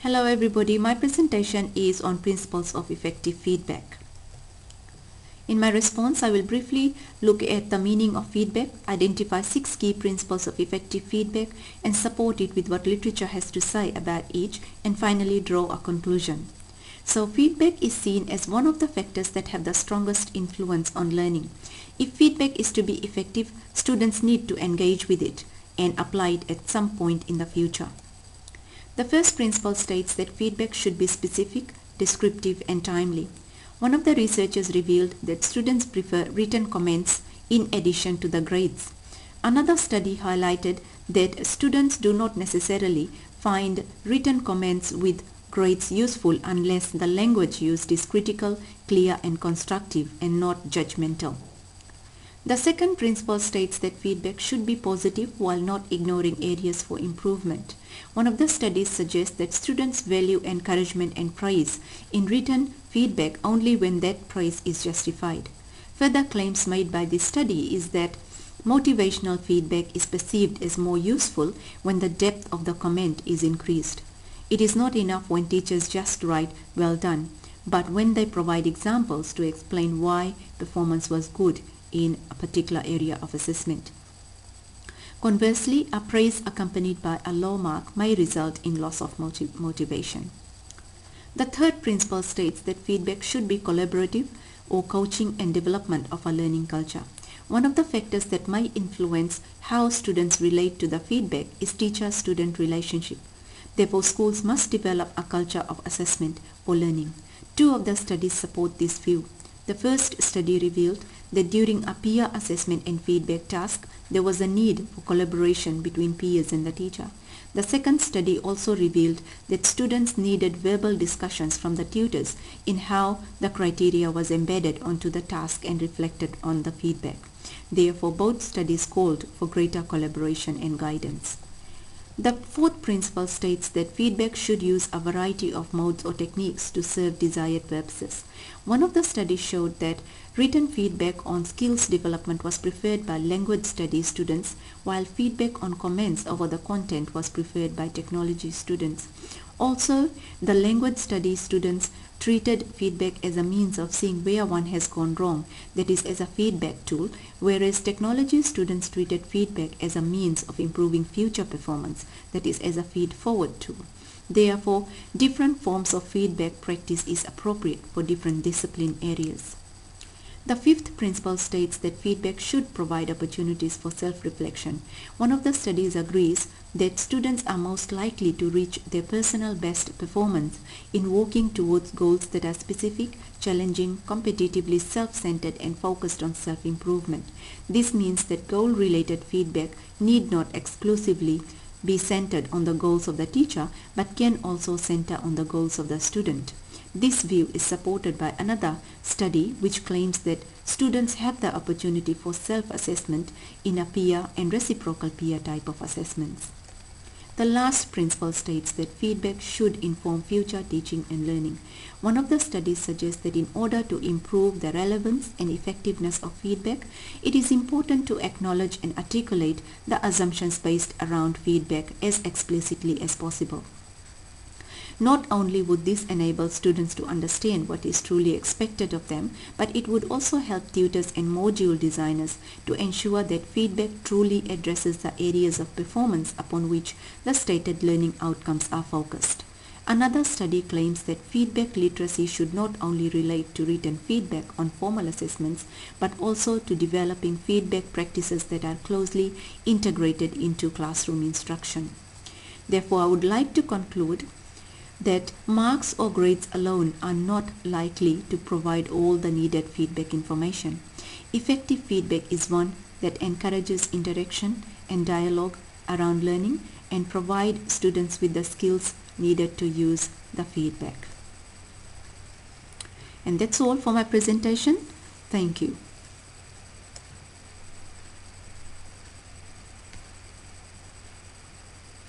Hello everybody, my presentation is on principles of effective feedback. In my response, I will briefly look at the meaning of feedback, identify 6 key principles of effective feedback and support it with what literature has to say about each, and finally draw a conclusion. So feedback is seen as one of the factors that have the strongest influence on learning. If feedback is to be effective, students need to engage with it and apply it at some point in the future. The first principle states that feedback should be specific, descriptive and timely. One of the researchers revealed that students prefer written comments in addition to the grades. Another study highlighted that students do not necessarily find written comments with grades useful unless the language used is critical, clear and constructive and not judgmental. The second principle states that feedback should be positive while not ignoring areas for improvement. One of the studies suggests that students value encouragement and praise in written feedback only when that praise is justified. Further claims made by this study is that motivational feedback is perceived as more useful when the depth of the comment is increased. It is not enough when teachers just write "well done," but when they provide examples to explain why performance was good in a particular area of assessment. Conversely, a praise accompanied by a low mark may result in loss of motivation. The third principle states that feedback should be collaborative or coaching and development of a learning culture. One of the factors that may influence how students relate to the feedback is teacher-student relationship. Therefore, schools must develop a culture of assessment for learning. 2 of the studies support this view. The first study revealed that during a peer assessment and feedback task, there was a need for collaboration between peers and the teacher. The second study also revealed that students needed verbal discussions from the tutors in how the criteria was embedded onto the task and reflected on the feedback. Therefore, both studies called for greater collaboration and guidance. The fourth principle states that feedback should use a variety of modes or techniques to serve desired purposes. One of the studies showed that written feedback on skills development was preferred by language studies students, while feedback on comments over the content was preferred by technology students. Also, the language studies students treated feedback as a means of seeing where one has gone wrong, that is, as a feedback tool, whereas technology students treated feedback as a means of improving future performance, that is, as a feed-forward tool. Therefore, different forms of feedback practice is appropriate for different discipline areas. The fifth principle states that feedback should provide opportunities for self-reflection. One of the studies agrees that students are most likely to reach their personal best performance in working towards goals that are specific, challenging, competitively self-centered and focused on self-improvement. This means that goal-related feedback need not exclusively be centered on the goals of the teacher, but can also center on the goals of the student. This view is supported by another study which claims that students have the opportunity for self-assessment in a peer and reciprocal peer type of assessments. The last principle states that feedback should inform future teaching and learning. One of the studies suggests that in order to improve the relevance and effectiveness of feedback, it is important to acknowledge and articulate the assumptions based around feedback as explicitly as possible. Not only would this enable students to understand what is truly expected of them, but it would also help tutors and module designers to ensure that feedback truly addresses the areas of performance upon which the stated learning outcomes are focused. Another study claims that feedback literacy should not only relate to written feedback on formal assessments, but also to developing feedback practices that are closely integrated into classroom instruction. Therefore, I would like to conclude that marks or grades alone are not likely to provide all the needed feedback information. Effective feedback is one that encourages interaction and dialogue around learning and provide students with the skills needed to use the feedback. And that's all for my presentation. Thank you.